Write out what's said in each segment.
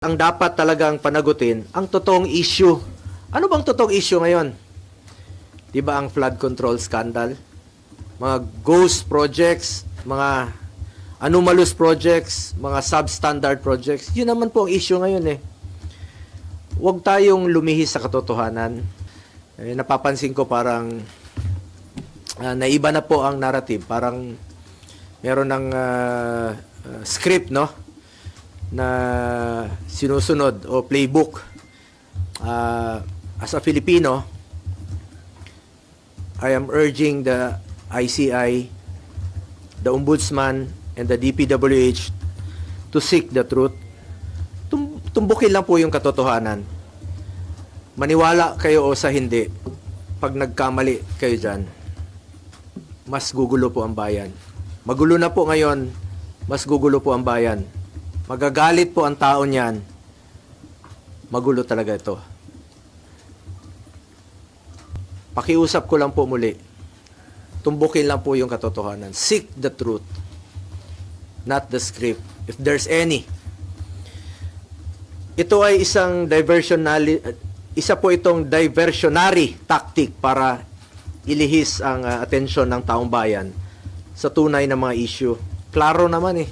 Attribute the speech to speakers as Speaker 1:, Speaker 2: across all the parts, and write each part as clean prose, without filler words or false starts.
Speaker 1: Ang dapat talagang panagutin, ang totoong issue. Ano bang totoong issue ngayon? Di ba ang flood control scandal? Mga ghost projects, mga anomalous projects, mga substandard projects. Yun naman po ang issue ngayon eh. Huwag tayong lumihis sa katotohanan. Napapansin ko parang naiba na po ang narrative. Parang meron ng script, no? Na sinusunod o playbook. As a Filipino, I am urging the ICI, the Ombudsman, and the DPWH to seek the truth. Tumbukin lang po yung katotohanan. Maniwala kayo o sa hindi, pag nagkamali kayo dyan, mas gugulo po ang bayan. Magulo na po ngayon, mas gugulo po ang bayan. Magagalit po ang tao niyan. Magulo talaga ito. Pakiusap ko lang po muli. Tumbukin lang po yung katotohanan. Seek the truth. Not the script. If there's any. Ito ay isa po itong diversionary tactic para ilihis ang atensyon ng taong bayan sa tunay na mga issue. Klaro naman eh.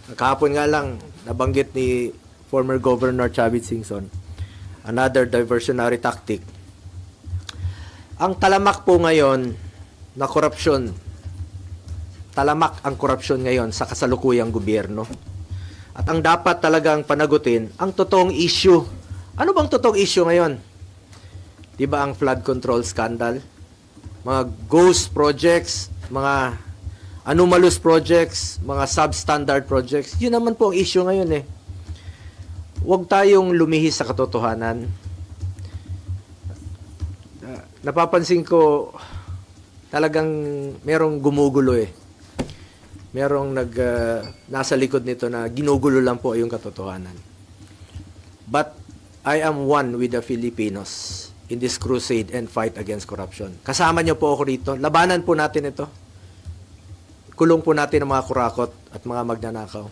Speaker 1: Kahapon nga lang, nabanggit ni former Governor Chavit Singson, another diversionary tactic. Ang talamak po ngayon na korupsyon, talamak ang korupsyon ngayon sa kasalukuyang gobyerno. At ang dapat talagang panagutin, ang totoong issue. Ano bang totoong issue ngayon? Di ba ang flood control scandal? Mga ghost projects, mga anomalous projects, mga substandard projects, yun naman po ang issue ngayon eh. Huwag tayong lumihis sa katotohanan. Napapansin ko, talagang merong gumugulo eh. Merong nasa likod nito na ginugulo lang po yung katotohanan. But I am one with the Filipinos in this crusade and fight against corruption. Kasama niyo po ako rito. Labanan po natin ito. Kulong po natin ang mga kurakot at mga magnanakaw.